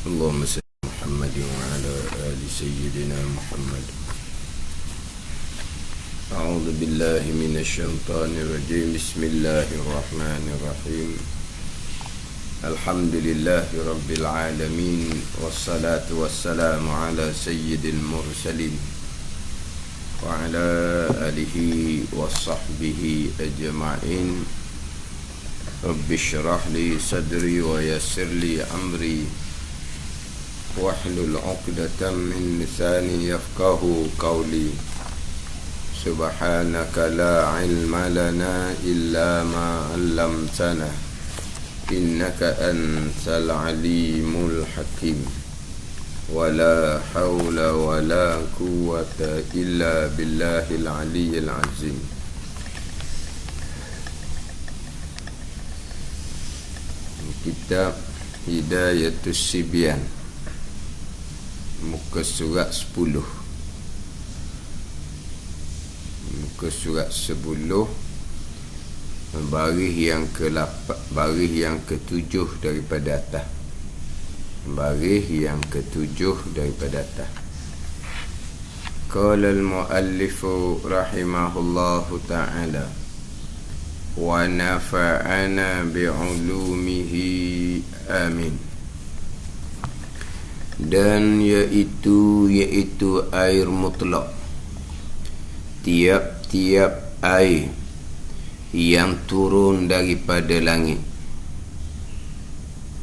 اللهم صل على محمد وعلى آل سيدنا محمد. أعوذ بالله من الشيطان الرجيم. بسم الله الرحمن الرحيم. الحمد لله رب العالمين، والصلاة والسلام على سيد المرسلين وعلى آله وصحبه أجمعين. رب اشرح لي صدري ويسر لي أمري واحلل عقدة من لساني يفقه قولي. سبحانك لا علم لنا إلا ما علمتنا إنك أنت العليم الحكيم. ولا حول ولا قوة إلا بالله العلي العظيم. Kitab Hidayatus Sibyan, muka surat 10. Muka surat 10, baris yang ke-8, baris yang ke-7 daripada atas. Baris yang ke-7 daripada atas. Qala al-muallifu rahimahullahu ta'ala wa nafa'ana bi'ulumihi amin. Dan yaitu air mutlak, tiap-tiap air yang turun daripada langit.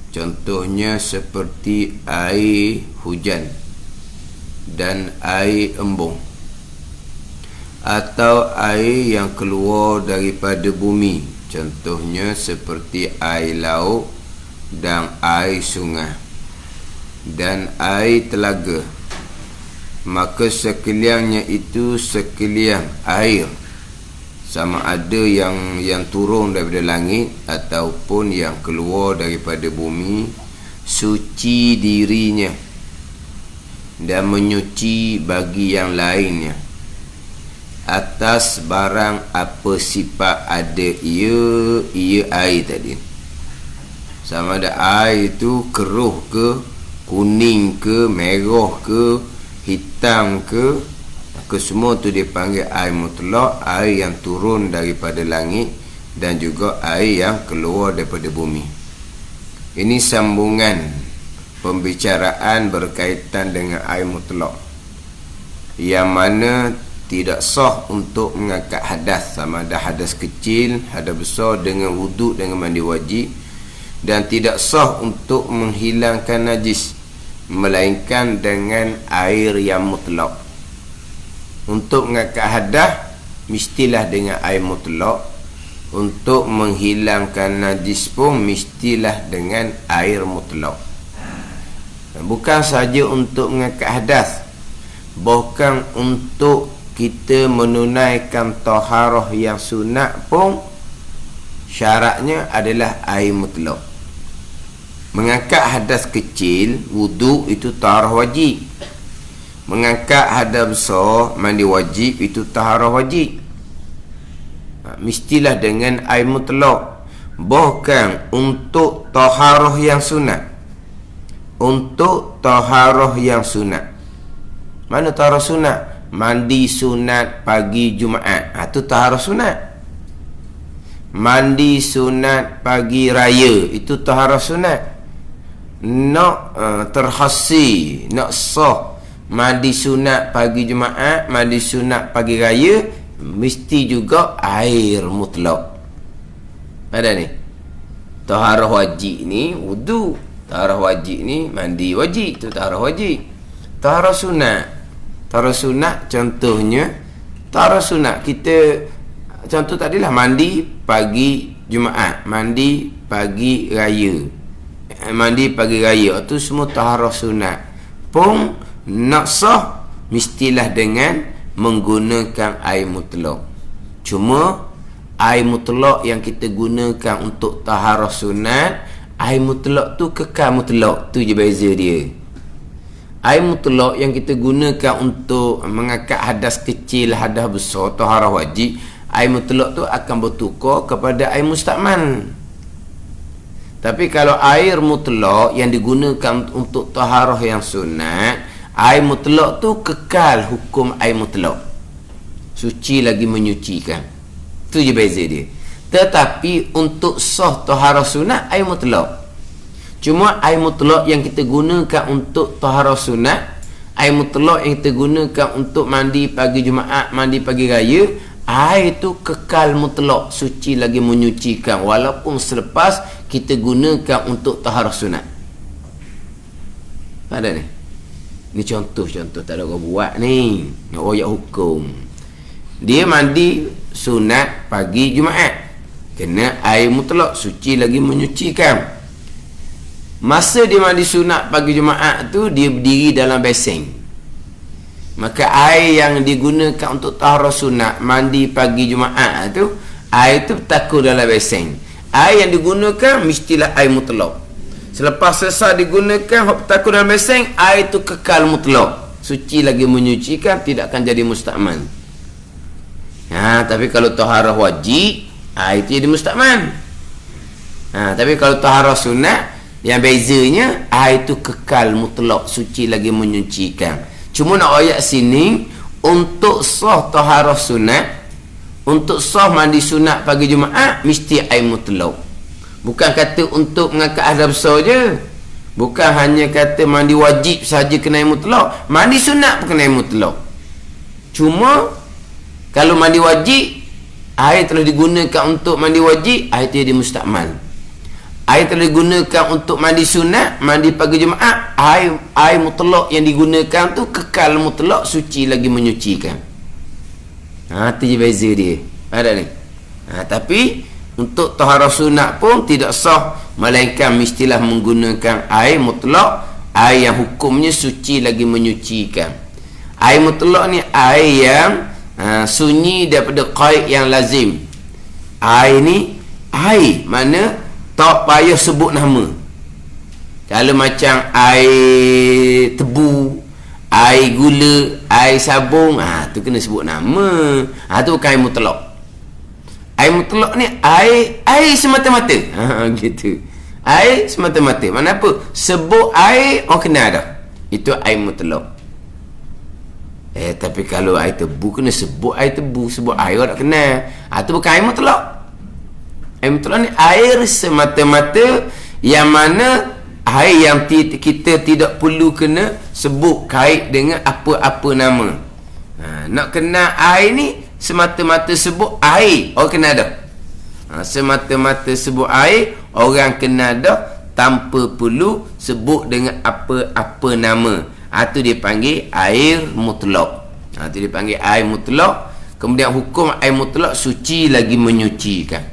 Contohnya seperti air hujan dan air embun, atau air yang keluar daripada bumi. Contohnya seperti air laut dan air sungai dan air telaga. Maka sekaliannya itu sekalian air, sama ada yang turun daripada langit ataupun yang keluar daripada bumi, suci dirinya dan menyuci bagi yang lainnya atas barang apa sifat ada ia air tadi. Sama ada air itu keruh ke, kuning ke, merah ke, hitam ke, maka semua tu dipanggil air mutlak, air yang turun daripada langit dan juga air yang keluar daripada bumi. Ini sambungan pembicaraan berkaitan dengan air mutlak, yang mana tidak sah untuk mengangkat hadas, sama ada hadas kecil, hadas besar, dengan wuduk, dengan mandi wajib. Dan tidak sah untuk menghilangkan najis, melainkan dengan air yang mutlak. Untuk mengangkat hadas mestilah dengan air mutlak. Untuk menghilangkan najis pun mestilah dengan air mutlak. Bukan saja untuk mengangkat hadas, bahkan untuk kita menunaikan taharah yang sunat pun syaratnya adalah air mutlak. Mengangkat hadas kecil, wuduk, itu taharah wajib. Mengangkat hadas besar, mandi wajib, itu taharah wajib. Mestilah dengan air mutlak. Bahkan untuk taharah yang sunat. Untuk taharah yang sunat. Mana taharah sunat? Mandi sunat pagi Jumaat, itu taharah sunat. Mandi sunat pagi raya, itu taharah sunat. Nak terhasi, nak sah mandi sunat pagi Jumaat, mandi sunat pagi raya, mesti juga air mutlak. Ada ni taharah wajib ni wudu, taharah wajib ni mandi wajib, itu taharah wajib. Taharah sunat, taharah sunat contohnya, taharah sunat kita contoh tadilah mandi pagi Jumaat, mandi pagi raya, mandi pagi raya, itu semua taharah sunat. Pun nak sah mestilah dengan menggunakan air mutlak. Cuma air mutlak yang kita gunakan untuk taharah sunat, air mutlak tu kekal mutlak, tu je beza dia. Air mutlak yang kita gunakan untuk mengangkat hadas kecil, hadas besar, taharah wajib, air mutlak tu akan bertukar kepada air mustakmal. Tapi kalau air mutlak yang digunakan untuk taharah yang sunat, air mutlak tu kekal hukum air mutlak, suci lagi menyucikan. Tu je beza dia. Tetapi untuk sah taharah sunat, air mutlak. Cuma air mutlak yang kita gunakan untuk taharah sunat, air mutlak yang kita gunakan untuk mandi pagi Jumaat, mandi pagi raya, air itu kekal mutlak, suci lagi menyucikan walaupun selepas kita gunakan untuk taharah sunat. Ada ni? Ni contoh-contoh tak ada orang buat ni. Ayat hukum. Dia mandi sunat pagi Jumaat, kena air mutlak, suci lagi menyucikan. Masa dia mandi sunat pagi Jumaat tu, dia berdiri dalam beseng. Maka air yang digunakan untuk taharah sunat mandi pagi Jumaat tu, air tu bertakur dalam beseng. Air yang digunakan mestilah air mutlak. Selepas selesai digunakan hok bertakur dalam beseng, air tu kekal mutlak, suci lagi menyucikan, tidak akan jadi mustakmal. Tapi kalau taharah wajib, air itu jadi mustakmal. Tapi kalau taharah sunat, yang bezanya air itu kekal mutlak, suci lagi menyucikan. Cuma nak ayat sini, untuk sah taharah sunat, untuk sah mandi sunat pagi Jumaat, mesti air mutlak. Bukan kata untuk mengangkat hadas besar je. Bukan hanya kata mandi wajib saja kena air mutlak, mandi sunat pun kena air mutlak. Cuma kalau mandi wajib, air telah digunakan untuk mandi wajib, air itu jadi mustakmal. Air telah digunakan untuk mandi sunat, mandi pagi Jumaat, air mutlak yang digunakan tu kekal mutlak, suci lagi menyucikan. Itu je beza dia. Ada ni. Tapi untuk taharah sunat pun tidak sah, melainkan mestilah menggunakan air mutlak, air yang hukumnya suci lagi menyucikan. Air mutlak ni air yang sunyi daripada qaid yang lazim. Air ni air mana tak payah sebut nama. Kalau macam air tebu, air gula, air sabung, tu kena sebut nama. Tu bukan air mutlak. Air mutlak ni air semata-mata. Gitu. Air semata-mata. Mana apa? Sebut air, orang kenal dah. Itu air mutlak. Tapi kalau air tebu, kena sebut air tebu. Sebut air, orang tak kenal. Itu bukan air mutlak. Air mutlak ni air semata-mata, yang mana air yang kita tidak perlu kena sebut kait dengan apa-apa nama. Nak kenal air ni, semata-mata sebut air, orang kenal dah. Semata-mata sebut air, orang kenal dah, tanpa perlu sebut dengan apa-apa nama. Itu dia panggil air mutlak. Itu dia panggil air mutlak. Kemudian hukum air mutlak, suci lagi menyucikan.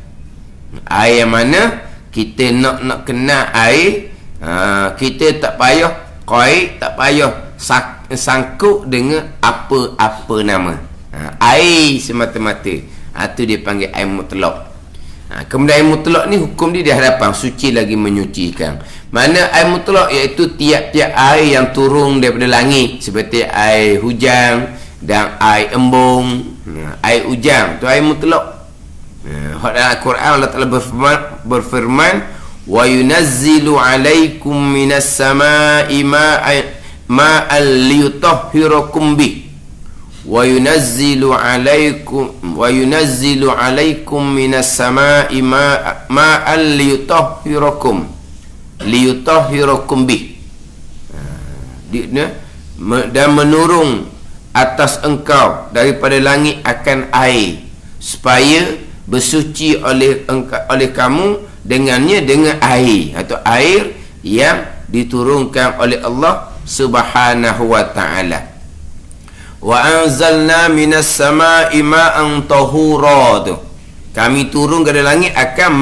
Air yang mana kita nak kenal air, kita tak payah qaid, tak payah sangkut dengan apa-apa nama. Air semata-mata. Itu dia panggil air mutlak. Kemudian air mutlak ni hukum dia di hadapan, suci lagi menyucikan. Mana air mutlak, iaitu tiap-tiap air yang turun daripada langit, seperti air hujan dan air embung. Air hujan tu air mutlak. Dalam Al-Quran Allah Ta'ala berfirman, wa yunazzilu alaikum minas sama'i ma'an liyutahhirakum bih. Wa yunazzilu alaikum minas sama'i ma'an liyutahhirakum bih. Dan menurun atas engkau daripada langit akan air, supaya bersuci oleh kamu dengannya, dengan air, atau air yang diturunkan oleh Allah Subhanahu wa ta'ala. Wa anzalna minas sama'i ma'an tahura. Kami turun dari langit akan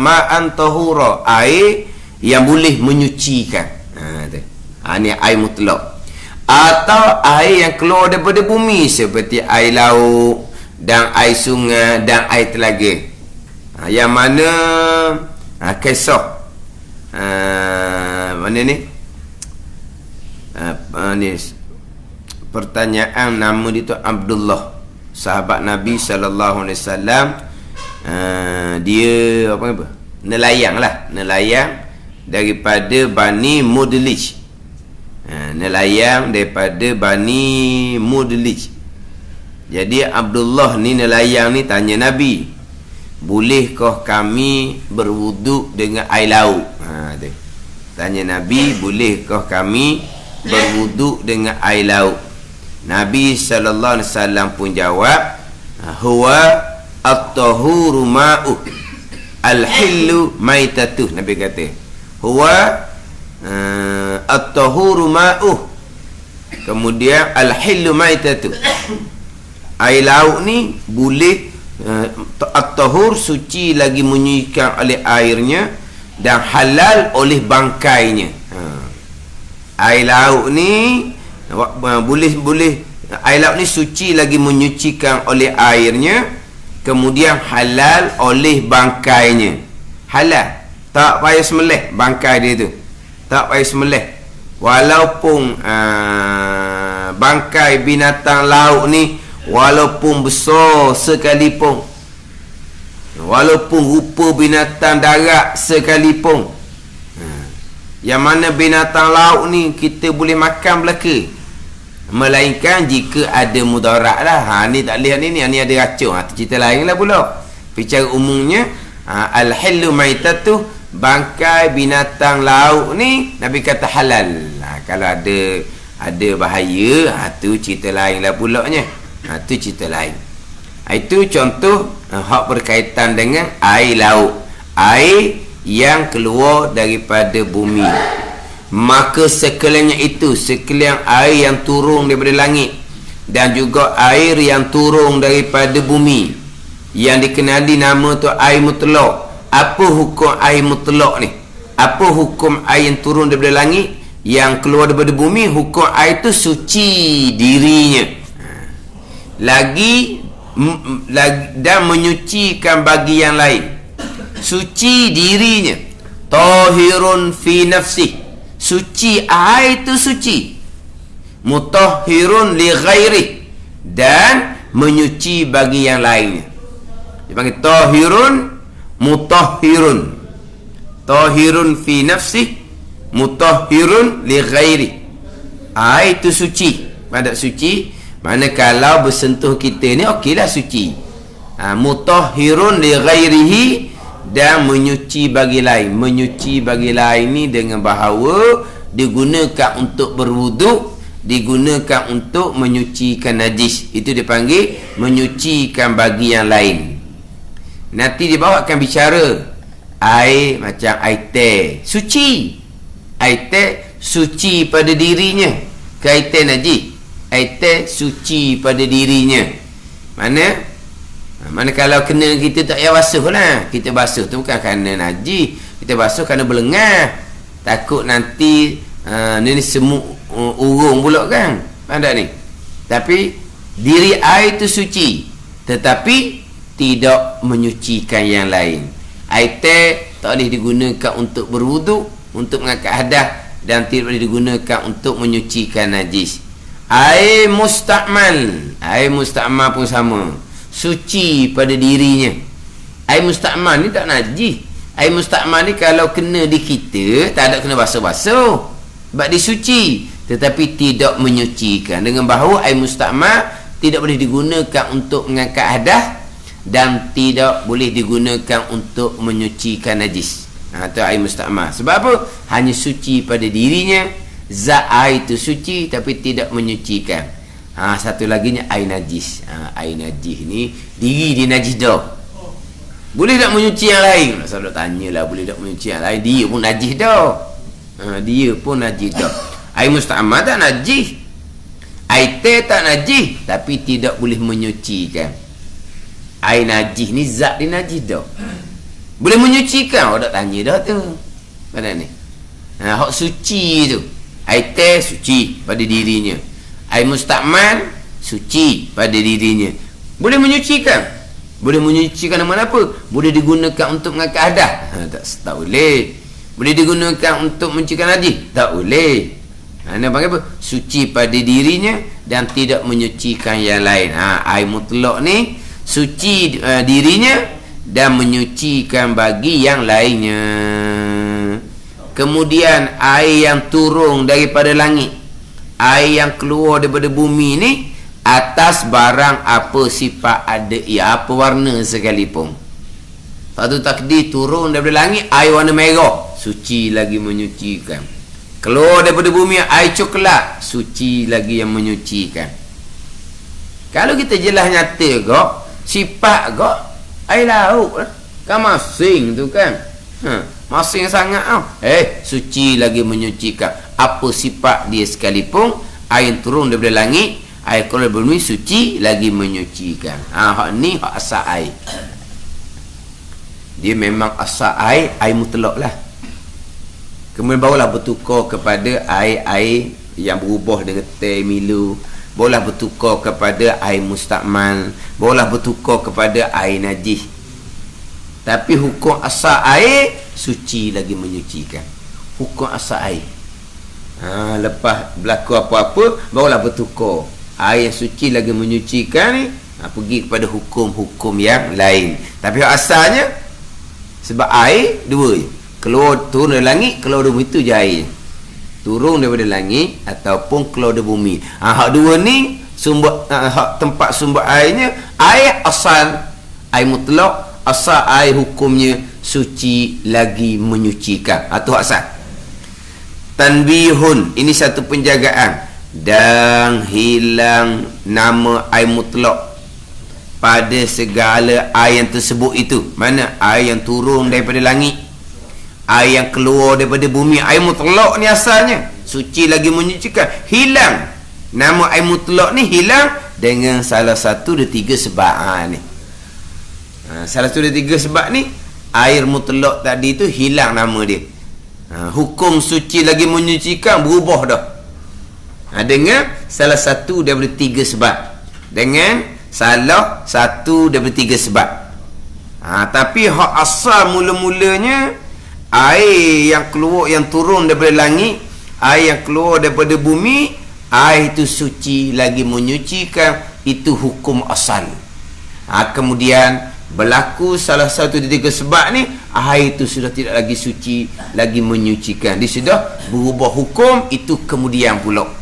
ma'an tahura, air yang boleh menyucikan. Ini air mutlak. Atau air yang keluar daripada bumi, seperti air laut dan air sungai dan air telaga. Yang mana kisah mana ni? Ni pertanyaan, nama dia tu Abdullah, sahabat Nabi sallallahu alaihi wasallam. Dia apa Nelayang daripada Bani Mudlij. Nelayang daripada Bani Mudlij. Jadi Abdullah ni nelayang ni tanya Nabi, bolehkah kami berwuduk dengan air laut? Tanya Nabi, bolehkah kami berwuduk dengan air laut? Nabi SAW pun jawab, huwa at-tahuru ma'uh al-hillu maitatuh. Nabi kata, huwa at-tahuru ma'uh, kemudian al-hillu maitatuh. Air laut ni boleh, at-tahur suci lagi menyucikan oleh airnya, dan halal oleh bangkainya. Air laut ni boleh air laut ni suci lagi menyucikan oleh airnya, kemudian halal oleh bangkainya. Halal, tak payah sembelih bangkai dia tu, tak payah sembelih. Walaupun bangkai binatang laut ni walaupun besar sekalipun, walaupun rupa binatang darat sekalipun, yang mana binatang laut ni kita boleh makan belaka, melainkan jika ada mudarat lah. Ni tak boleh, ni ada racun, tu cerita lain lah pula. Bicara umumnya, al-hillu maitatu, bangkai binatang laut ni Nabi kata halal. Kalau ada bahaya, tu cerita lain lah pula nya. Tu cerita lain. Itu contoh hak berkaitan dengan air laut, air yang keluar daripada bumi. Maka sekaliannya itu, sekalian air yang turun daripada langit dan juga air yang turun daripada bumi, yang dikenali nama tu air mutlak. Apa hukum air mutlak ni? Apa hukum air yang turun daripada langit, yang keluar daripada bumi? Hukum air tu suci dirinya, lagi dan menyucikan bagi yang lain. Suci dirinya, tahirun fi nafsih, suci air itu suci, mutahhirun li ghairi, dan menyuci bagi yang lainnya. Dipanggil tahirun, mutahhirun. Tahirun fi nafsih, mutahhirun li ghairi. Air itu suci, padat suci. Mana kalau bersentuh kita ni okeylah suci. Mutahhirun li ghairihi, dan menyuci bagi lain. Menyuci bagi lain ni dengan bahawa digunakan untuk berwuduk, digunakan untuk menyucikan najis. Itu dipanggil menyucikan bagi yang lain. Nanti di bawah akan bicara air macam air teh suci. Air teh suci pada dirinya, ke air teh najis? Air teh suci pada dirinya. Mana kalau kena kita tak payah basuh lah. Kita basuh tu bukan kerana najis, kita basuh kerana belengah. Takut nanti ni semut urung pula kan. Faham tak ni? Tapi diri air tu suci, tetapi tidak menyucikan yang lain. Air teh tak boleh digunakan untuk berwuduk, untuk mengangkat hadas, dan tidak boleh digunakan untuk menyucikan najis. Air musta'mal pun sama, suci pada dirinya. Air musta'mal ni tak najis. Air musta'mal ni kalau kena di kita, tak ada kena basuh-basuh, sebab dia suci, tetapi tidak menyucikan. Dengan bahawa air musta'mal tidak boleh digunakan untuk mengangkat hadas, dan tidak boleh digunakan untuk menyucikan najis. Itu air musta'mal. Sebab apa? Hanya suci pada dirinya. Zat air itu suci tapi tidak menyucikan. Satu lagi ni air najis. Air najis ni diri dia najis dah. Boleh tak menyuci yang lain? Saya tanyalah, boleh tak menyuci yang lain? Dia pun najis dah. Dia pun najis dah. Air musta'mal tak najis. Air teh tak najis, tapi tidak boleh menyucikan. Air najis ni zat dia najis dah. Boleh menyucikan? Tak tanya dah tu. Mana ni? Hak suci tu. Air teh suci pada dirinya. Air musta'mal suci pada dirinya. Boleh menyucikan? Boleh menyucikan nama apa? Boleh digunakan untuk mengangkat hadas? Tak boleh. Boleh digunakan untuk menyucikan najis? Tak boleh. Nak panggil apa? Suci pada dirinya dan tidak menyucikan yang lain. Air mutlak ni suci dirinya dan menyucikan bagi yang lainnya. Kemudian air yang turun daripada langit, air yang keluar daripada bumi ni, atas barang apa sifat ada ia, apa warna sekalipun. Satu takdir turun daripada langit air warna merah, suci lagi menyucikan. Keluar daripada bumi air coklat, suci lagi yang menyucikan. Kalau kita jelas nyata kok, sifat kok air laut lah. Kan masing tu kan. Masing sangat tau. Suci lagi menyucikan. Apa sifat dia sekalipun, air turun daripada langit, air keluar daripada bumi, suci lagi menyucikan. Hak ni hak asal air. Dia memang asal air mutlak lah. Kemudian barulah bertukar kepada air-air yang berubah dengan teh Milo, barulah bertukar kepada air mustakmal, barulah bertukar kepada air najis. Tapi hukum asal air suci lagi menyucikan. Hukum asal air. Lepas berlaku apa-apa, barulah bertukar. Air yang suci lagi menyucikan ni, pergi kepada hukum-hukum yang lain. Tapi asalnya, sebab air dua je. Keluar turun dari langit, keluar dari bumi, itu je air. Turun daripada langit ataupun keluar dari bumi. Hak dua ni sumber, tempat sumber airnya, air asal, air mutlak, asal air hukumnya suci lagi menyucikan. Itu asal. Tanbihun, ini satu penjagaan. Dan hilang nama air mutlak pada segala air yang tersebut itu. Mana air yang turun daripada langit, air yang keluar daripada bumi, air mutlak ni asalnya suci lagi menyucikan. Hilang nama air mutlak ni, hilang dengan salah satu dari tiga sebab ni. Salah satu dari tiga sebab ni, air mutlak tadi tu hilang nama dia. Hukum suci lagi menyucikan berubah dah. Dengan salah satu daripada tiga sebab. Dengan salah satu daripada tiga sebab. Tapi hak asal mula-mulanya, air yang keluar, yang turun daripada langit, air yang keluar daripada bumi, air itu suci lagi menyucikan. Itu hukum asal. Kemudian berlaku salah satu dari tiga sebab ni, air itu sudah tidak lagi suci lagi menyucikan. Dia sudah berubah hukum. Itu kemudian pula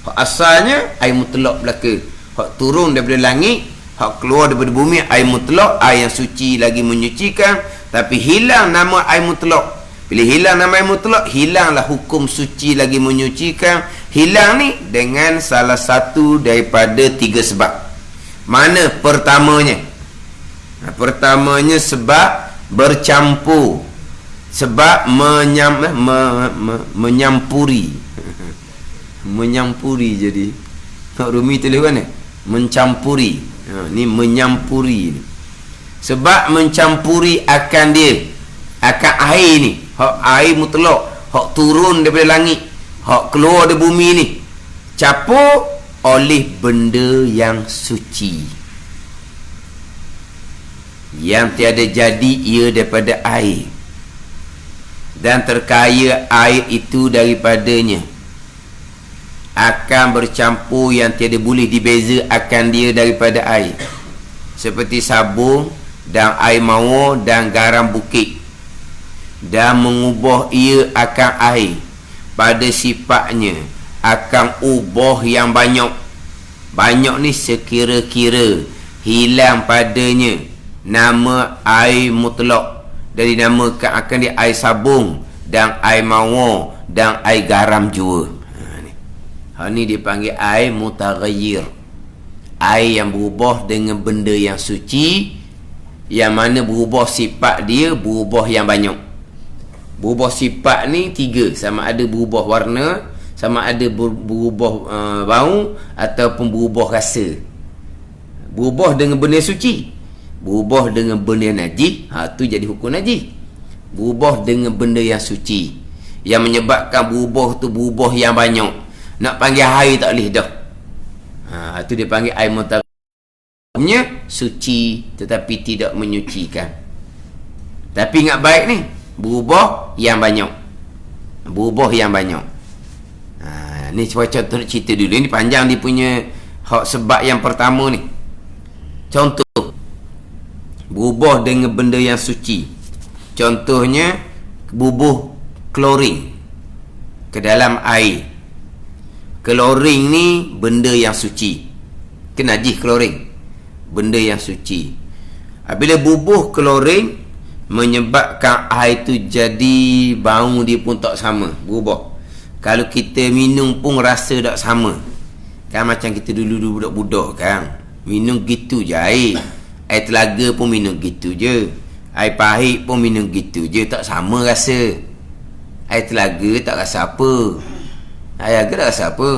hak asalnya air mutlak belaka. Hak turun daripada langit, hak keluar daripada bumi, air mutlak, air yang suci lagi menyucikan. Tapi hilang nama air mutlak. Bila hilang nama air mutlak, hilanglah hukum suci lagi menyucikan. Hilang ni dengan salah satu daripada tiga sebab. Mana pertamanya? Pertamanya sebab bercampur, sebab menyampuri. Menyampuri jadi. Hak Rumi tulis mana? Mencampuri. Ni menyampuri ni. Sebab mencampuri akan dia, akan air ni, hak air mutlak, hak turun daripada langit, hak keluar dari bumi ni, campur oleh benda yang suci, yang tiada jadi ia daripada air, dan terkaya air itu daripadanya, akan bercampur yang tiada boleh dibeza akan dia daripada air, seperti sabun dan air mawar dan garam bukit, dan mengubah ia akan air pada sifatnya, akan ubah yang banyak. Banyak ni sekira-kira hilang padanya nama air mutlak, dari namakan akan dia air sabun dan air mawar dan air garam jua. Hal ni dipanggil air mutaghayyir, air yang berubah dengan benda yang suci, yang mana berubah sifat dia, berubah yang banyak. Berubah sifat ni tiga, sama ada berubah warna, sama ada berubah bau, ataupun berubah rasa. Berubah dengan benda suci, berubah dengan benda yang najis, tu jadi hukum najis. Berubah dengan benda yang suci, yang menyebabkan berubah tu berubah yang banyak. Nak panggil air tak boleh dah. Itu dia panggil air mutaghayyir, suci tetapi tidak menyucikan. Tapi ingat baik ni, berubah yang banyak. Berubah yang banyak. Ni contoh nak cerita dulu. Ni panjang dia punya hak sebab yang pertama ni. Contoh, berubah dengan benda yang suci. Contohnya bubuh klorin ke dalam air. Klorin ni benda yang suci, ke najis klorin, benda yang suci. Apabila bubuh klorin menyebabkan air tu jadi bau dia pun tak sama, berubah. Kalau kita minum pun rasa tak sama. Kan macam kita dulu budak-budak kan, minum gitu je air telaga pun minum gitu je, air pahit pun minum gitu je, tak sama rasa. Air telaga tak rasa apa, air telaga tak rasa apa.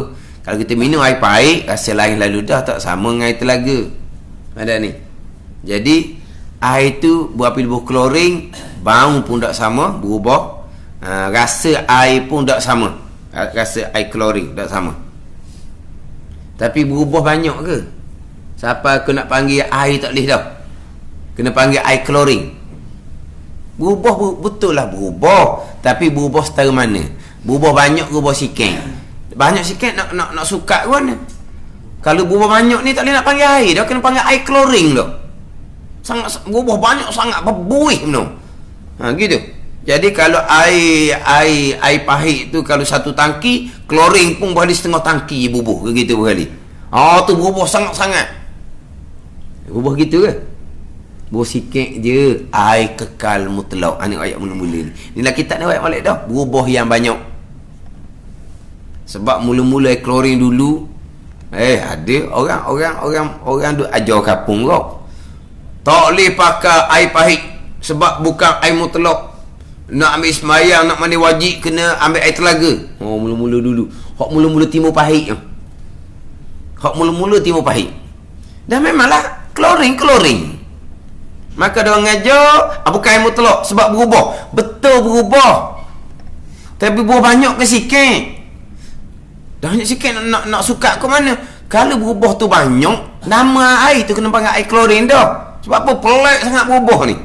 Kalau kita minum air pahit, rasa lain lalu dah, tak sama dengan air telaga. Ada ni. Jadi air tu apabila klorin, bau pun tak sama, berubah. Rasa air pun tak sama, rasa air klorin tak sama. Tapi berubah banyak ke? Siapa aku nak panggil air tak boleh dah, kena panggil air klorin. Berubah betul lah berubah, tapi berubah setara mana? Berubah banyak ke berubah sikit? Banyak sikit nak sukat ke mana? Kalau berubah banyak ni tak boleh nak panggil air dah, kena panggil air klorin dah. Sangat berubah banyak, sangat berbuih no. Gitu. Jadi kalau air pahit tu kalau satu tangki, klorin pun berada setengah tangki bubuh ke gitu berkali. Tu berubah sangat-sangat. Berubah gitu ke? Berubah sikit je, air kekal mutlak. Ni ayat mula-mula ni. Inilah kitab ni ayat balik dah. Berubah yang banyak. Sebab mula-mula air klorin dulu, ada orang duk ajar kapung kau. Tak boleh pakai air pahit sebab bukan air mutlak. Nak ambil sembahyang, nak mandi wajib, kena ambil air telaga. Mula-mula dulu. Hak mula-mula timur pahit. Dan memanglah klorin. Maka dia orang ngajar bukan air mutlak sebab berubah. Betul berubah. Tapi berubah banyak ke sikit? Dah banyak sikit nak sukat ke mana? Kalau berubah tu banyak, nama air tu kena panggil air klorin dah. Sebab apa? Pelik sangat berubah ni.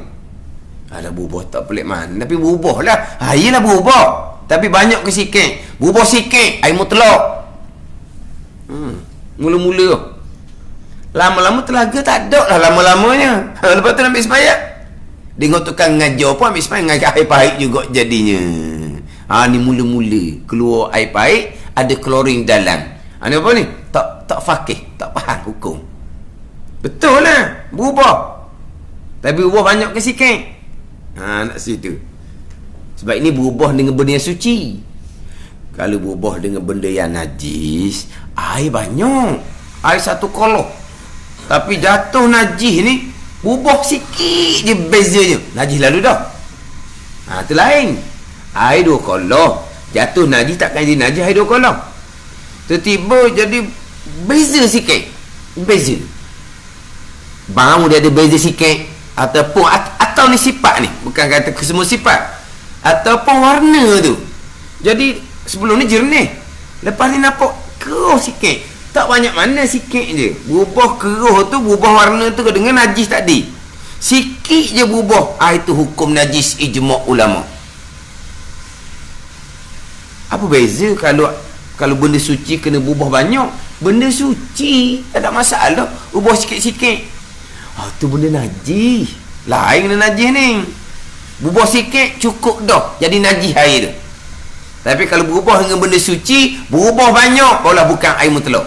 Ada berubah tak pelik mana, tapi berubah lah. Yelah berubah, tapi banyak ke sikit? Berubah sikit, air mutlak. Mula-mula. Lama-lama telaga tak ada lah lama-lamanya. Lepas tu nak ambil sembahyang, dengar tukang ngajar pun ambil sembahyang dengan air pahit juga jadinya. Ni mula-mula keluar air pahit, ada klorin dalam. Ni apa ni? Tak fakih, tak faham hukum. Betul lah, berubah. Tapi berubah banyak ke sikit? Nak situ. Sebab ini berubah dengan benda yang suci. Kalau berubah dengan benda yang najis, air banyak, air satu kolok, tapi jatuh najis ni berubah sikit je bezanya, najis lalu dah. Itu lain. Air 2 kolok jatuh najis, takkan jadi najis air 2 kolok. Tiba-tiba jadi beza sikit, beza bau dia ada beza sikit, ataupun atau ni sifat ni, bukan kata semua sifat, ataupun warna tu. Jadi sebelum ni jernih, lepas ni nampak keruh sikit, tak banyak mana, sikit je berubah. Keruh tu berubah warna tu dengan najis tadi, sikit je berubah. Itu hukum najis ijma' ulama. Apa beza kalau benda suci kena berubah banyak? Benda suci tak ada masalah, ubah sikit-sikit. Tu benda najis, lain dengan najis ni. Berubah sikit cukup dah jadi najis air tu. Tapi kalau berubah dengan benda suci, berubah banyak, barulah bukan air mutlak.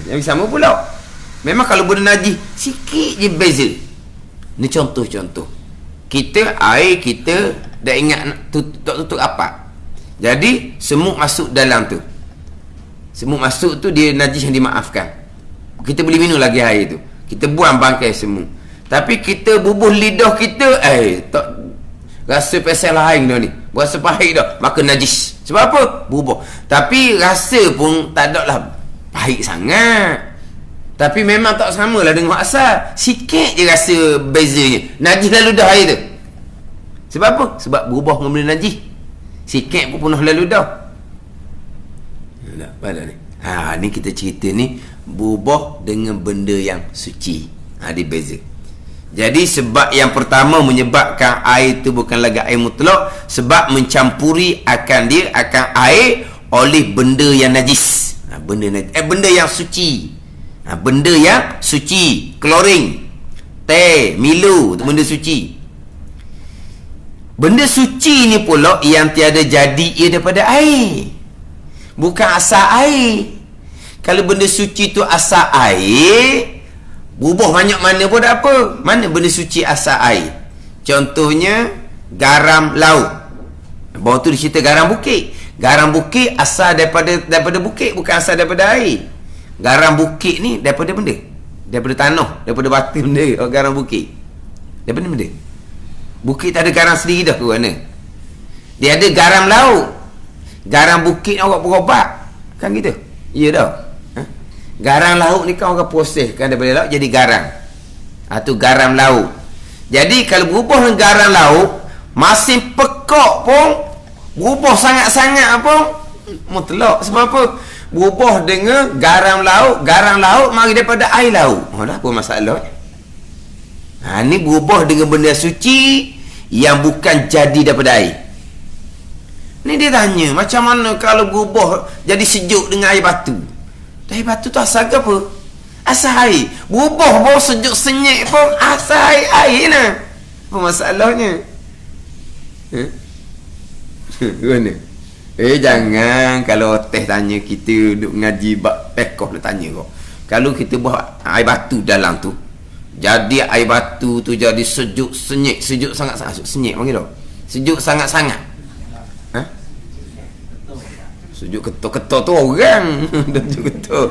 Yang sama pula. Memang kalau benda najis, sikit je beza. Ni contoh-contoh. Air kita dah ingat tutup rapat. Jadi semut masuk dalam tu. Semut masuk tu dia najis yang dimaafkan. Kita boleh minum lagi air tu. Kita buang bangkai semut. Tapi kita bubuh lidah kita, tak rasa pasal lain dah ni, rasa pahit dah, maka najis. Sebab apa? Berubah. Tapi rasa pun tak ada lah pahit sangat, tapi memang tak sama lah dengan asal. Sikit je rasa bezanya, najis lalu dah air tu. Sebab apa? Sebab berubah dengan benda najis. Sikit pun penuh lalu dah. Pada ni, ni kita cerita ni berubah dengan benda yang suci. Dia beza. Jadi sebab yang pertama menyebabkan air itu bukan lagi air mutlak, sebab mencampuri akan air oleh benda yang najis. Benda yang suci. Benda yang suci, klorin. teh, Milo tu benda suci. Benda suci ni pula yang tiada jadi ia daripada air, bukan asal air. Kalau benda suci tu asal air, bubuh banyak mana pun tak apa. Mana benda suci asal air? Contohnya garam laut. Bawah tu dicerita garam bukit. Garam bukit asal daripada bukit, bukan asal daripada air. Garam bukit ni daripada benda, daripada tanah, daripada batu benda. Garam bukit daripada benda. Bukit tak ada garam sendiri dah ke mana? Dia ada garam laut. Garam bukit orang berobat, kan gitu? Ya dah. Garam laut ni kan orang proseskan daripada laut jadi garam. Tu garam laut. Jadi kalau berubah dengan garam laut, masih pekak pun, berubah sangat-sangat pun mutlak. Sebab apa? Berubah dengan garam laut mari daripada air laut. Dah apa masalah? Ni berubah dengan benda suci yang bukan jadi daripada air. Ni dia tanya, macam mana kalau berubah jadi sejuk dengan air batu? Air batu tu asal apa? Asal air. Berubah bau sejuk senyek pun asal air lah. Apa masalahnya? Gimana? Jangan kalau teh tanya kita duduk ngaji bab pekoh dia tanya kau. Kalau kita buat air batu dalam tu, jadi air batu tu jadi sejuk senyek, sejuk sangat-sangat, senyek panggil tau. Sejuk sangat-sangat. Sejuk ketul-ketul tu orang. Sejuk ketul.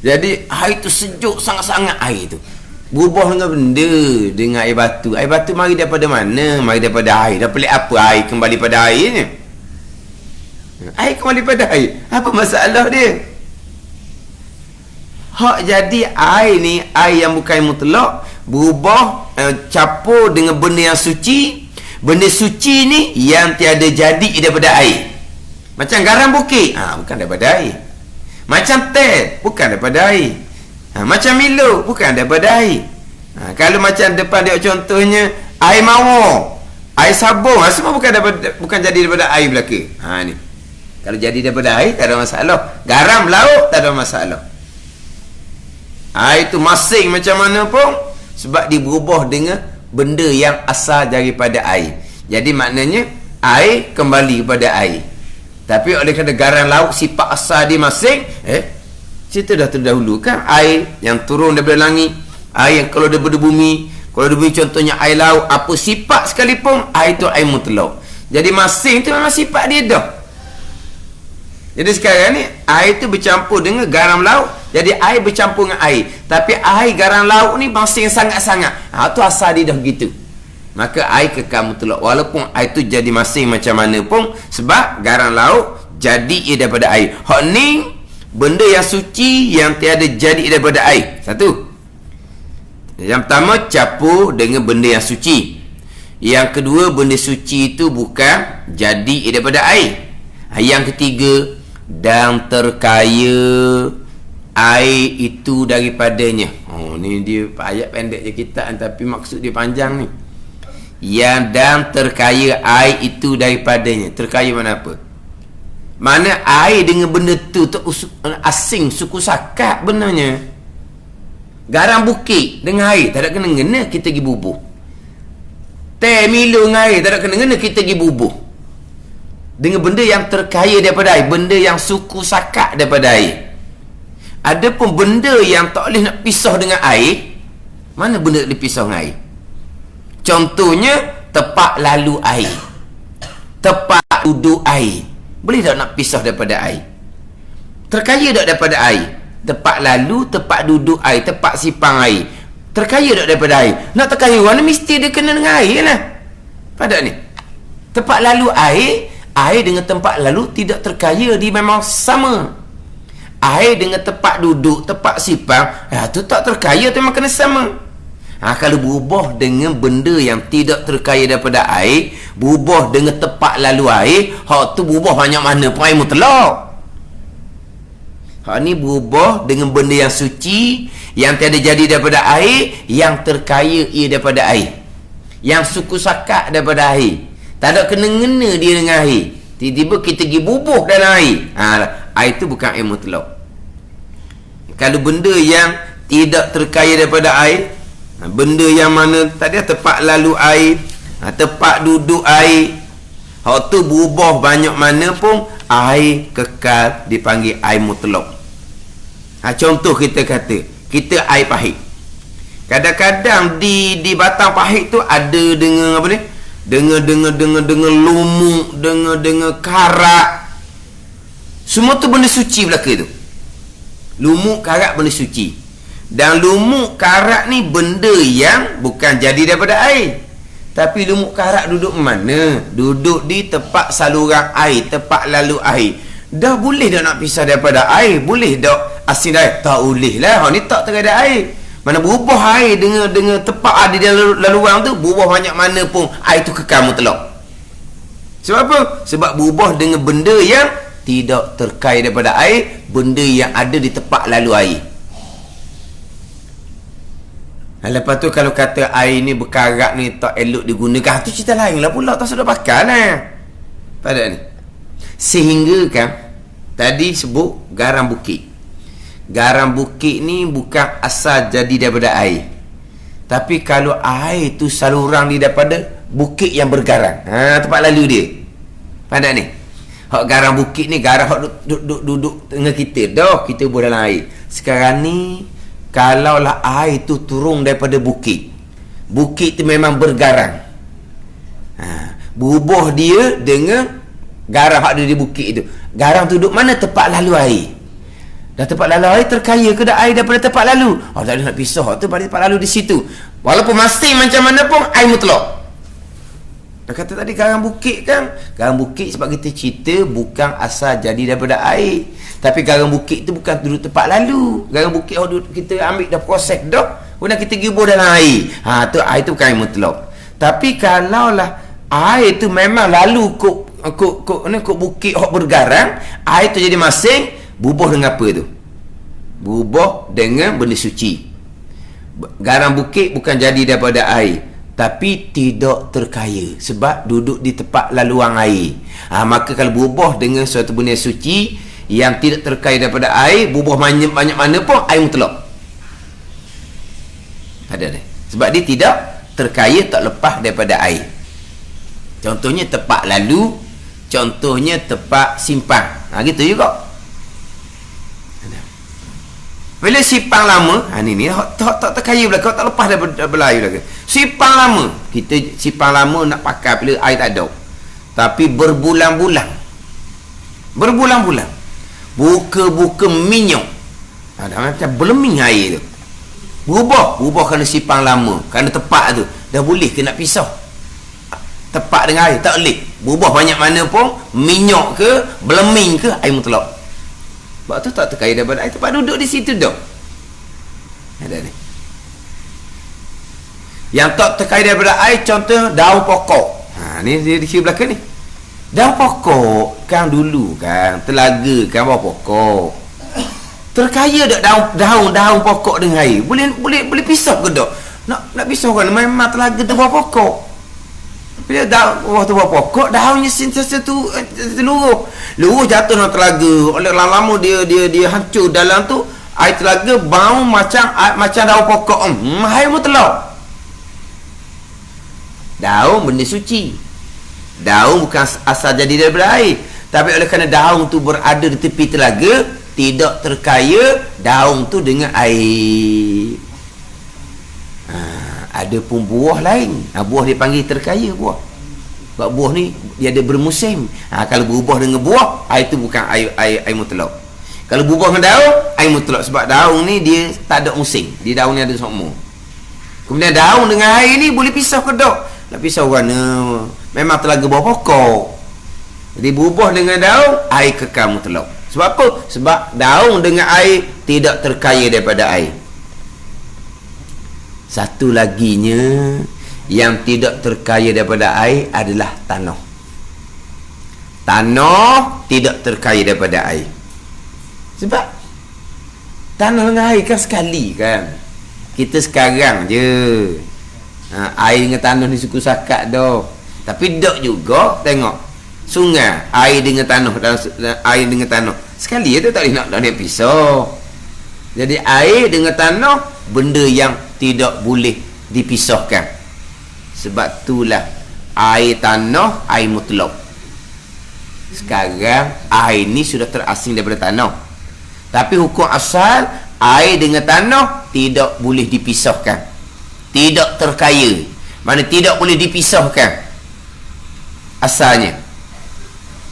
Jadi air tu sejuk sangat-sangat air tu. Berubah dengan benda, dengan air batu. Air batu mari daripada mana? Mari daripada air. Dah pelik apa air kembali pada airnya? Air kembali pada air. Apa masalah dia? Jadi air ni, air yang bukan mutlak, berubah, campur dengan benda yang suci. Benda suci ni yang tiada jadi daripada air. Macam garam bukit, bukan daripada air. Macam teh, bukan daripada air. Macam Milo, bukan daripada air. Kalau macam depan dia contohnya air mawar, air sabun, semua bukan jadi daripada air belaka. Ni. Kalau jadi daripada air tak ada masalah. Garam laut tak ada masalah. Air tu masing macam mana pun, sebab dia berubah dengan benda yang asal daripada air. Jadi maknanya air kembali kepada air. Tapi oleh kerana garam laut sifat asal dia masing, cerita dah terdahulu kan, air yang turun daripada langit, air yang kalau daripada bumi. Kalau daripada bumi contohnya air laut, apa sifat sekalipun, air tu air mutlak. Jadi masing tu memang sifat dia dah. Jadi sekarang ni air tu bercampur dengan garam laut, jadi air bercampur dengan air. Tapi air garam laut ni masing sangat-sangat. Tu asal dia dah begitu. Maka air kekal mutlak, walaupun air tu jadi masing macam mana pun, sebab garam laut jadi ia daripada air. Hak ni benda yang suci yang tiada jadi daripada air. Satu. Yang pertama, campur dengan benda yang suci. Yang kedua, benda suci itu bukan jadi daripada air. Yang ketiga, dan terkaya air itu daripadanya. Ni dia ayat pendek je kita, tapi maksud dia panjang ni. Yang dan terkaya air itu daripadanya. Terkaya mana apa? Mana air dengan benda tu asing, suku sakat benarnya. Garam bukit dengan air tak ada kena-kena, kita pergi bubuh. Teh Milo dengan air tak ada kena-kena, kita pergi bubuh. Dengan benda yang terkaya daripada air, benda yang suku sakat daripada air. Adapun benda yang tak boleh nak pisah dengan air, mana benda tak boleh pisah dengan air? Contohnya tepat lalu air, tepat duduk air. Boleh tak nak pisah daripada air? Terkaya tak daripada air? Tempat lalu, tempat duduk air, tempat sipang air. Terkaya tak daripada air? Nak terkaya mana mesti dia kena dengan air lah. Pada ni tempat lalu air, air dengan tempat lalu tidak terkaya, dia memang sama. Air dengan tempat duduk, tempat sipang, tu tak terkaya, tu memang kena sama. Kalau berubah dengan benda yang tidak terkaya daripada air, berubah dengan tempat lalu air, hak tu berubah banyak mana pun air mutlak. Hak ni berubah dengan benda yang suci, yang tiada jadi daripada air, yang terkaya ia daripada air, yang suku sakat daripada air, tak ada kena-ngena dia dengan air. Tiba-tiba kita pergi bubuh dalam air, air tu bukan air mutlak. Kalau benda yang tidak terkaya daripada air. Benda yang mana tadi tempat lalu air, tempat duduk air, hak tu berubah banyak mana pun, air kekal dipanggil air mutlak. Contoh kita kata, kita air pahit. Kadang-kadang di batang pahit tu ada dengan apa ni? Dengan lumuk, dengan karat. Semua tu benda suci belaka tu. Lumuk, karat benda suci. Dan lumuk, karat ni benda yang bukan jadi daripada air. Tapi lumuk, karat duduk mana? Duduk di tempat saluran air, tempat lalu air. Dah boleh dah nak pisah daripada air? Boleh dah asin air? Tak boleh lah. Ni tak terada air. Mana berubah air dengan tempat ada di laluan tu, berubah banyak mana pun, air tu kekal mutlak. Sebab apa? Sebab berubah dengan benda yang tidak terkait daripada air, benda yang ada di tempat lalu air. Lepas tu kalau kata air ni berkarat ni tak elok digunakan, tu cerita lain lah pula, tak sudah pakai lah. Pada ni. Sehingga kan, tadi sebut garam bukit. Garam bukit ni bukan asal jadi daripada air. Tapi kalau air tu saluran ni daripada bukit yang bergarang. Tempat lalu dia. Pandai ni. Hak garam bukit ni, garam hak duduk tengah kita. Dah, kita buat dalam air. Sekarang ni, kalaulah air tu turun daripada bukit. Bukit tu memang bergarang. Berubah dia dengan garam hak ada di bukit tu. Garam tu duduk mana? Tempat lalu air. Dah tempat lalu air terkaya ke dah air daripada tempat lalu? Tak ada nak pisah tu pada tempat lalu di situ. Walaupun masing macam mana pun, air mutlak. Dah kata tadi garam bukit kan? Garam bukit sebab kita cerita bukan asal jadi daripada air. Tapi garam bukit tu bukan duduk tempat lalu. Garam bukit kita ambil dah proses dah, kemudian kita gibur dalam air. Tu air tu bukan air mutlak. Tapi kalaulah air tu memang lalu kok bukit hok bergarang, air tu jadi masing, berubah dengan apa tu? Berubah dengan benda suci. Garam bukit bukan jadi daripada air, tapi tidak terkaya sebab duduk di tempat laluan air. Maka kalau berubah dengan suatu benda suci yang tidak terkaya daripada air, berubah banyak mana pun, air mutlak. Ada. Sebab dia tidak terkaya, tak lepas daripada air. Contohnya tempat lalu, contohnya tempat simpang. Gitu juga. Bila simpang lama, ni tak terkaya belaka, tak lepas daripada air belaka. Simpang lama, kita simpang lama nak pakai bila air tak ada. Tapi berbulan-bulan, buka minyak. Macam beleming air tu. Berubah kerana simpang lama, kerana tempat tu dah boleh ke nak pisah tempat dengan air? Tak boleh. Berubah banyak mana pun, minyak ke, beleming ke, air mutlak. Sebab tu tak terkait daripada air, tempat duduk di situ dah. Ada ni. Yang tak terkait daripada air, contoh daun pokok. Ni di belakang ni. Daun pokok kan dulu kan telaga kan bawah pokok. Terkaya tak daun pokok dengan air? Boleh pisah ke tak? Nak pisah kan memang telaga tu bawah pokok. Bila daun tu bawah pokok, daunnya sentiasa tu luruh jatuh dalam telaga. Oleh lama-lama dia hancur dalam tu, air telaga bau macam daun pokok. Air mutlak. Daun benda suci. Daun bukan asal jadi daripada air, tapi oleh kerana daun tu berada di tepi telaga, tidak terkaya daun tu dengan air. Ada pun buah lain. Buah dipanggil terkaya buah. Sebab buah ni dia ada bermusim. Kalau berubah dengan buah, air tu bukan air mutlak. Kalau berubah dengan daun, air mutlak. Sebab daun ni dia tak ada musim. Dia daun ni ada semua. Kemudian daun dengan air ni boleh pisah ke tak? Nak pisah warna. Memang telaga bawah pokok. Jadi berubah dengan daun, air kekal mutlak. Sebab apa? Sebab daun dengan air tidak terkaya daripada air. Satu laginya yang tidak terkaya daripada air adalah tanah. Tanah tidak terkaya daripada air. Sebab tanah dengan air kan sekali kan. Kita sekarang je air dengan tanah ni suku sakat dah. Tapi tak juga tengok sungai, air dengan tanah, air dengan tanah sekali tu tak boleh nak pisah. Jadi air dengan tanah benda yang tidak boleh dipisahkan. Sebab itulah air tanah air mutlak. Sekarang air ni sudah terasing daripada tanah. Tapi hukum asal air dengan tanah tidak boleh dipisahkan. Tidak terkaya. Mana tidak boleh dipisahkan asalnya.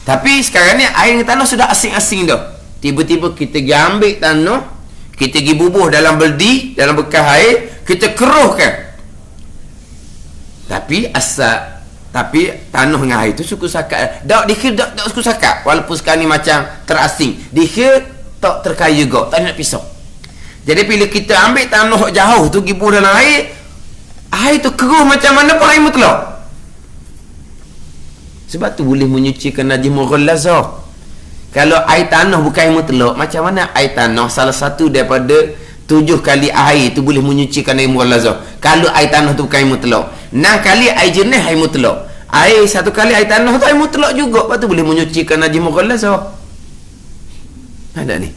Tapi sekarang ni air dengan tanah sudah asing-asing dah. Tiba-tiba kita pergi ambil tanah, kita pergi bubuh dalam beldi, dalam bekas air, kita keruhkan. Tapi tanah dengan air tu suku sakat. Dikira tak suku sakat. Walaupun sekarang ni macam terasing. Dikira tak terkaya juga. Tak nak pisau. Jadi bila kita ambil tanah jauh tu, pergi bubuh dalam air, air tu keruh macam mana pun air mutlak. Sebab tu boleh menyucikan najis mughallazah. Kalau air tanah bukan air mutlak, macam mana air tanah salah satu daripada 7 kali air tu boleh menyucikan air mughallazah? Kalau air tanah tu bukan air mutlak. 6 kali air jernih air mutlak. Air 1 kali air tanah tu air mutlak juga. Lepas tu boleh menyucikan najis mughallazah. Ada ni.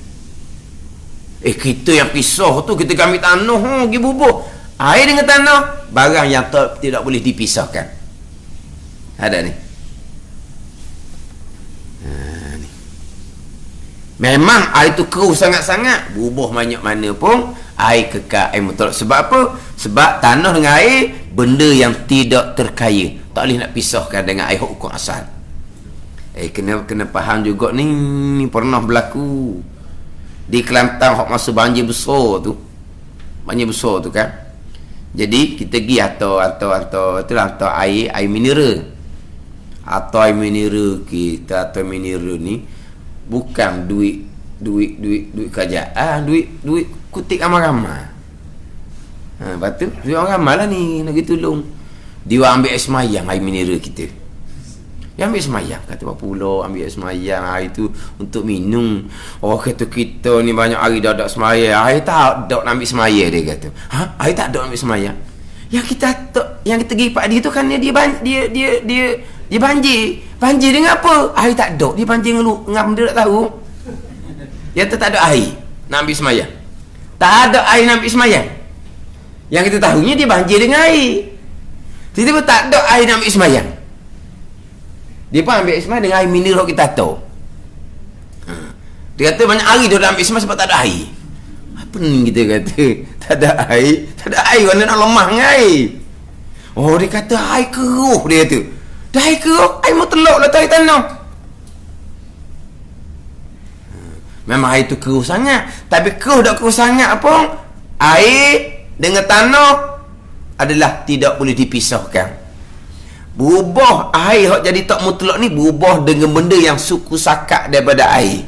Kita yang pisah tu, kita ambil tanah, pergi bubuh. Air dengan tanah, barang yang tidak boleh dipisahkan. Ada ni. Memang air tu keruh sangat-sangat, bubuh banyak mana pun air kekal air mutlak. Sebab apa? Sebab tanah dengan air benda yang tidak terkaya, tak boleh nak pisahkan dengan air hukum asal. Kena faham juga ni pernah berlaku di Kelantan hok masa banjir besar tu. Banjir besar tu kan. Jadi kita pergi atau air mineral. Atau air mineral kita, atau mineral ni bukan duit kerajaan, duit kutik ramai-ramai. Lepas tu duit orang ramai lah ni nak pergi tolong. Dia ambil air semayang, air mineral kita. Dia ambil semayang, kata apa pula ambil air semayang, air tu untuk minum. Oh, kata kita ni banyak hari dah tak semayang, air tak nak ambil semayang, dia kata. Air tak nak ambil semayang. Yang kita pergi pak dia tu kan dia banjir. Banjir dengan apa? Air tak ada. Dia banjir dengan ngam, dia tak tahu. Dia tak ada air nak ambil semayang. Tak ada air nak ambil semayang. Yang kita tahunya dia banjir dengan air. Tiba-tiba tak ada air nak ambil semayang. Dia pun ambil semayang dengan air mineral kita tahu. Dia kata banyak hari dia nak ambil semayang sebab tak ada air. Apa ni kita kata? Tak ada air. Tak ada air, mana nak lemah dengan air. Oh, dia kata air keruh, dia kata. Dah air keruh, air mutlak lah air tanah. Memang air tu keruh sangat. Tapi keruh tak keruh sangat pun, air dengan tanah adalah tidak boleh dipisahkan. Berubah air yang jadi tak mutlak ni, berubah dengan benda yang suku sakat daripada air.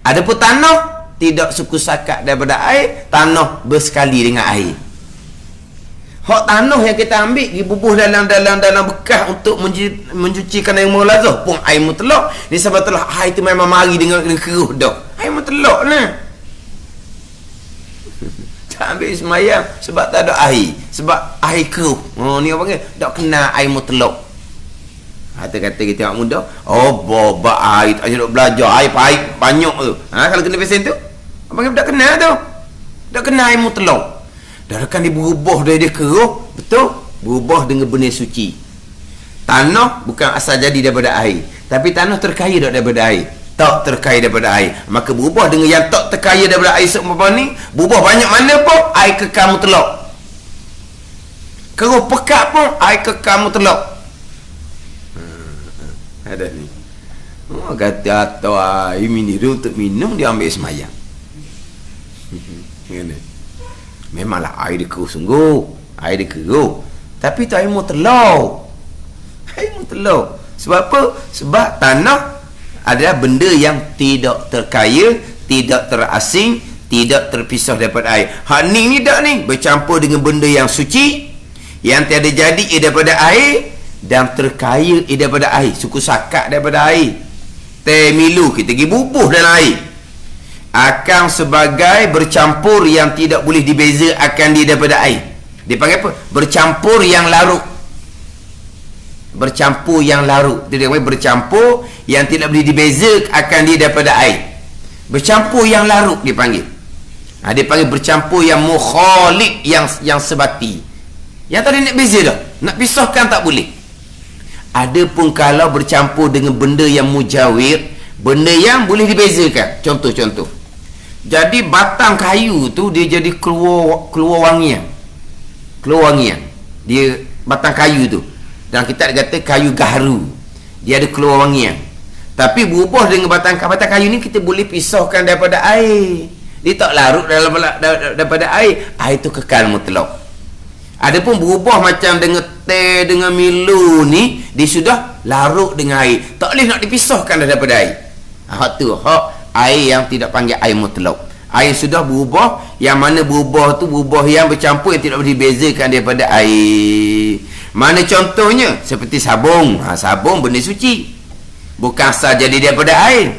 Adapun tanah tidak suku sakat daripada air, tanah bersekali dengan air. Hak tanah yang kita ambil dibubuh dalam bekas untuk mencucikan air mughallazah pun air mutlak. Ni sebab itulah air tu memang mari dengan keruh dah. Air mutlak lah. Tak ambil semayang sebab tak ada air, sebab air keruh. Ni apa panggil? Tak kena air mutlak. Kata-kata kita orang muda, babak air tak nak belajar, air banyak tu. Kalau kena pesen tu, apa panggil tak kena tu. Tak kena air mutlak. Dah kan dia berubah dari dia keruh, betul? Berubah dengan benda suci. Tanah bukan asal jadi daripada air, tapi tanah terkaya daripada air. Tak terkaya daripada air, maka berubah dengan yang tak terkaya daripada air seumpama ni. Berubah banyak mana pun air kekal mutlak. Keruh pekat pun air kekal mutlak. Ada ni. Kata atau air mineral untuk minum dia ambil semayang. Memanglah air dia keruh sungguh. Air dia keruh, tapi tu air mutlak. Air mutlak. Sebab apa? Sebab tanah adalah benda yang tidak terkaya, tidak terasing, tidak terpisah daripada air. Hak ni tak ni bercampur dengan benda yang suci, yang tiada jadi daripada air, dan terkaya daripada air, suku sakat daripada air. Temilu kita pergi bubuh dalam air, akan sebagai bercampur yang tidak boleh dibeza akan dia daripada air. Dipanggil apa? Bercampur yang larut. Bercampur yang larut. Dia panggil bercampur yang tidak boleh dibeza akan dia daripada air. Bercampur yang larut dipanggil. Dia panggil bercampur yang mukhalid, yang sebati. Yang tadi nak beza dah. Nak pisahkan tak boleh. Adapun kalau bercampur dengan benda yang mujawir, benda yang boleh dibezakan. Contoh-contoh. Jadi batang kayu tu dia jadi keluar wangian. Keluar wangian. Dia batang kayu tu. Dan kita kata kayu gaharu. Dia ada keluar wangian. Tapi berubah dengan batang kayu ni kita boleh pisahkan daripada air. Dia tak larut daripada air. Air tu kekal mutlak. Adapun berubah macam dengan teh, dengan Milo ni, dia sudah larut dengan air. Tak boleh nak dipisahkan daripada air. Hak tu, hak air yang tidak panggil air mutlak. Air sudah berubah, yang mana berubah tu berubah yang bercampur, yang tidak boleh dibezakan daripada air. Mana contohnya? Seperti sabung. Sabung benda suci. Bukan asal jadi daripada air.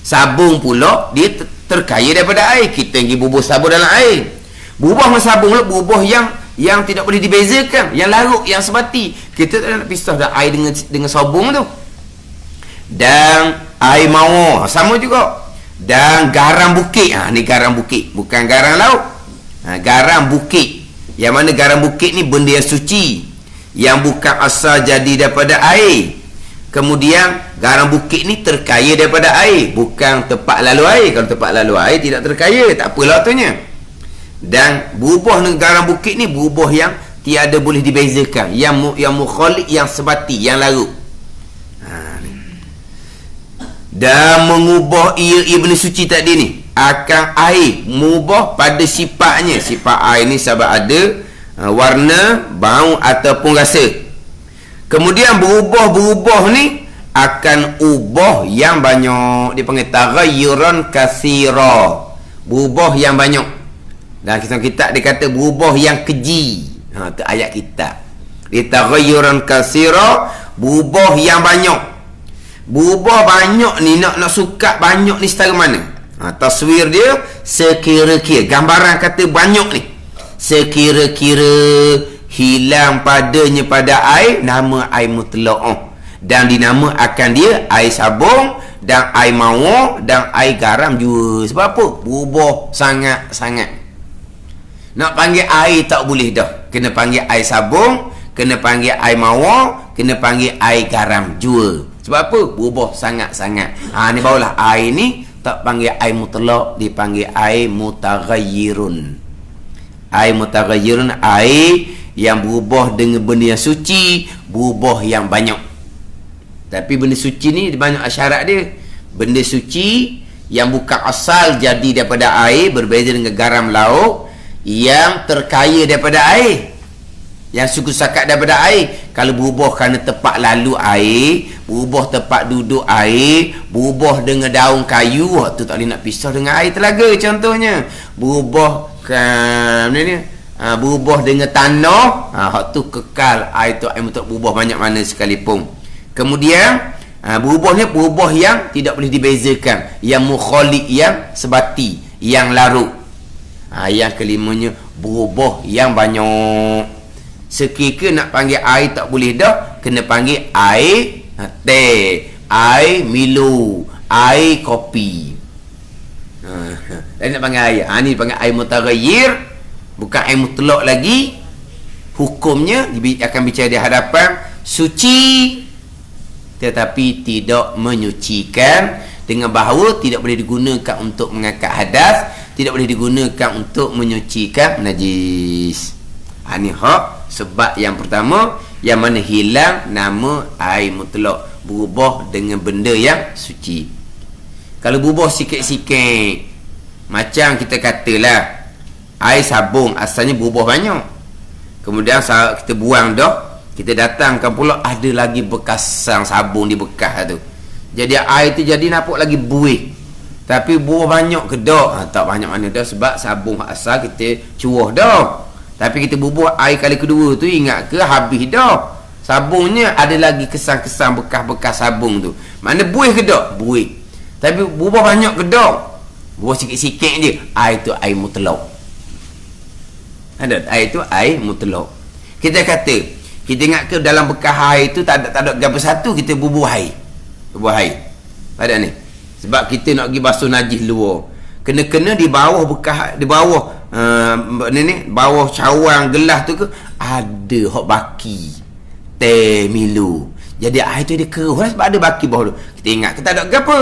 Sabung pula dia terkaya daripada air. Kita pergi bubuh sabun dalam air. Berubah dengan sabung pula berubah yang tidak boleh dibezakan, yang larut, yang sebati. Kita tak nak pisah dah air dengan sabung tu. Dan air mawar sama juga. Dan garam bukit. Ni garam bukit, bukan garam laut. Garam bukit. Yang mana garam bukit ni benda yang suci, yang bukan asal jadi daripada air. Kemudian garam bukit ni terkaya daripada air, bukan tempat lalu air. Kalau tempat lalu air tidak terkaya, tak apalah tunya. Dan berubah dengan garam bukit ni berubah yang tiada boleh dibezakan, yang mukhalid, yang sebati, yang larut. Dan mengubah ia benda suci tadi ni akan air, mengubah pada sifatnya. Sifat air ni sebab ada warna, bau ataupun rasa. Kemudian berubah ni akan ubah yang banyak. Dia panggil taghayyuran katsira, berubah yang banyak. Dan kitab dia kata berubah yang keji. Tu ayat kitab. Dia taghayyuran katsira, berubah yang banyak. Berubah banyak ni, nak suka banyak ni setara mana? Taswir dia sekira-kira, gambaran kata banyak ni, sekira-kira hilang padanya pada air, nama air mutlak. Dan dinamakan dia air sabung, dan air mawar, dan air garam juga. Sebab apa? Berubah sangat-sangat. Nak panggil air tak boleh dah. Kena panggil air sabung, kena panggil air mawar, kena panggil air garam jua. Sebab apa? Berubah sangat-sangat. Ni barulah air ni tak panggil air mutlak, dipanggil air mutaghayyirun. Air mutaghayyirun, air yang berubah dengan benda yang suci, berubah yang banyak. Tapi benda suci ni banyak syarat dia. Benda suci yang bukan asal jadi daripada air, berbeza dengan garam laut yang terkaya daripada air, yang suku sakat daripada air. Kalau berubah kerana tempat lalu air, berubah tempat duduk air, berubah dengan daun kayu, tu tak boleh nak pisah dengan air telaga contohnya. Berubah berubah dengan tanah, hak tu kekal. Air tu air mutlak, berubah banyak mana sekalipun. Kemudian berubahnya berubah yang tidak boleh dibezakan, yang mukhalid, yang sebati, yang larut. Yang kelimanya berubah yang banyak. Sekiranya nak panggil air tak boleh dah, kena panggil air teh, air Milo, air kopi. Dan nak panggil air, ni panggil air mutaghayyir, bukan air mutlak lagi. Hukumnya akan bicara di hadapan suci, tetapi tidak menyucikan, dengan bahawa tidak boleh digunakan untuk mengangkat hadas, tidak boleh digunakan untuk menyucikan najis. Ini hak sebab yang pertama, yang mana hilang nama air mutlak, berubah dengan benda yang suci. Kalau berubah sikit-sikit, macam kita katalah air sabung asalnya berubah banyak, kemudian kita buang dah, kita datangkan pula ada lagi bekas sabun di bekas tu, jadi air tu jadi nampak lagi buih. Tapi buah banyak ke tak? Tak banyak mana dah, sebab sabun asal kita cuah dah. Tapi kita bubuh air kali kedua tu, ingat ke habis dah sabunnya, ada lagi kesan-kesan bekas-bekas sabun tu. Mana buih ke tak? Buih. Tapi bubuh banyak ke tak? Bubuh sikit-sikit je. Air tu air mutlak. Ada air tu air mutlak. Kita kata, kita ingat ke dalam bekas air tu tak ada gambar satu, kita bubuh air. Bubuh air. Ada ni. Sebab kita nak pergi basuh najis luar. Kena-kena di bawah bekas, di bawah bawah cawan gelas tu ke ada hok baki teh Milo. Jadi air tu dia keruh lah sebab ada baki bawah tu. Kita ingat kita tak ada apa.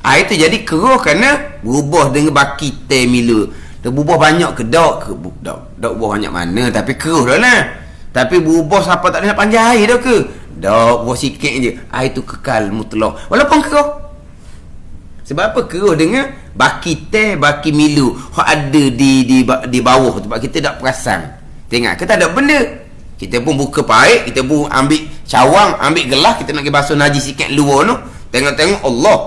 Air tu jadi keruh kerana berubah dengan baki teh Milo. Dia berubah banyak ke tak? Tak berubah banyak mana, tapi keruh dah lah. Tapi berubah siapa tak ada nak panjang air dah ke? Tak, berubah sikit je. Air tu kekal mutlak walaupun keruh. Sebab apa? Keruh dengan baki teh, baki Milo hok ada di bawah. Sebab kita tak perasan. Tengok, kita ada benda. Kita pun buka paik, kita pun ambil cawang, ambil gelas, kita nak pergi basuh najis sikit luar tu. Tengok-tengok Allah.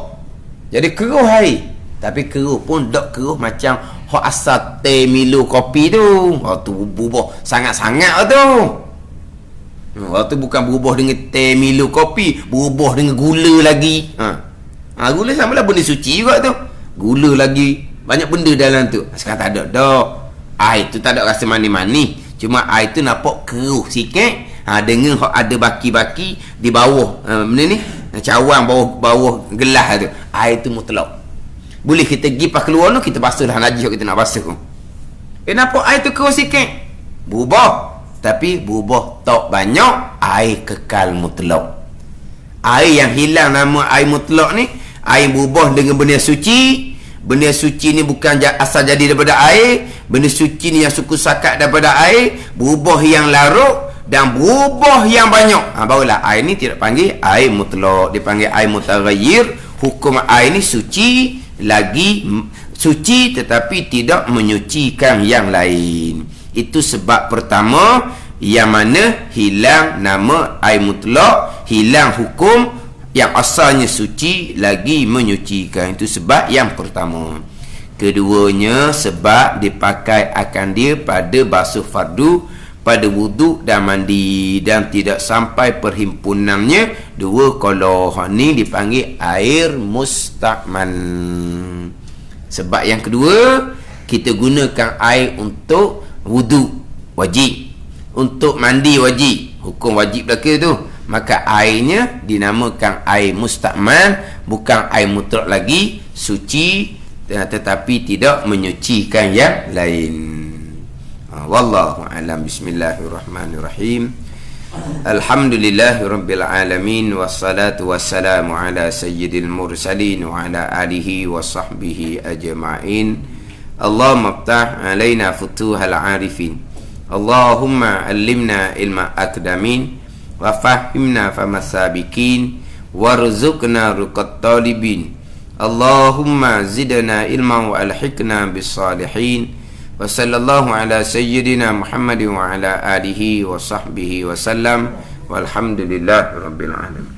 Jadi keruh air. Tapi keruh pun tak keruh macam hok asal teh Milo kopi tu. Tu berubah sangat-sangat tu. Waktu bukan berubah dengan teh Milo kopi, berubah dengan gula lagi. Gula sama lah benda suci juga tu. Gula lagi, banyak benda dalam tu. Sekarang tak ada dah. Air tu tak ada rasa manis-manis. Cuma air tu nampak keruh sikit. Dengan ada baki-baki di bawah benda ni, cawang bawah gelas tu. Air tu mutlak. Boleh kita pergi pas keluar tu, kita basuh dah najis kita nak basuh tu. Nampak air tu keruh sikit. Berubah. Tapi berubah tak banyak. Air kekal mutlak. Air yang hilang nama air mutlak ni, air berubah dengan benda suci. Benda suci ni bukan asal jadi daripada air. Benda suci ni yang suku sakat daripada air, berubah yang larut dan berubah yang banyak. Barulah air ni tidak panggil air mutlak, dipanggil air mutaghayyir. Hukum air ni suci, lagi suci tetapi tidak menyucikan yang lain. Itu sebab pertama yang mana hilang nama air mutlak, hilang hukum yang asalnya suci lagi menyucikan. Itu sebab yang pertama. Keduanya sebab dipakai akan dia pada basuh fardu, pada wuduk dan mandi, dan tidak sampai perhimpunannya dua kalau ni dipanggil air musta'man. Sebab yang kedua, kita gunakan air untuk wuduk wajib, untuk mandi wajib, hukum wajib belaka tu. Maka airnya dinamakan air musta'man, bukan air mutlak lagi, suci tetapi tidak menyucikan yang lain. Wallahu a'lam. Bismillahirrahmanirrahim. Alhamdulillahirabbil alamin, wassalatu wassalamu ala sayyidil mursalin wa ala alihi wa sahbihi ajma'in. Allahumma iftah alaina futuhal arifin. Allahumma allimna ilma aqdamin wa fahimna famasabikin warzuqna ruqat talibin. Allahumma zidna ilman wa alhiqna bis salihin. Wa sallallahu ala sayyidina Muhammadin wa ala alihi wa sahbihi wa sallam. Walhamdulillahi rabbil alamin.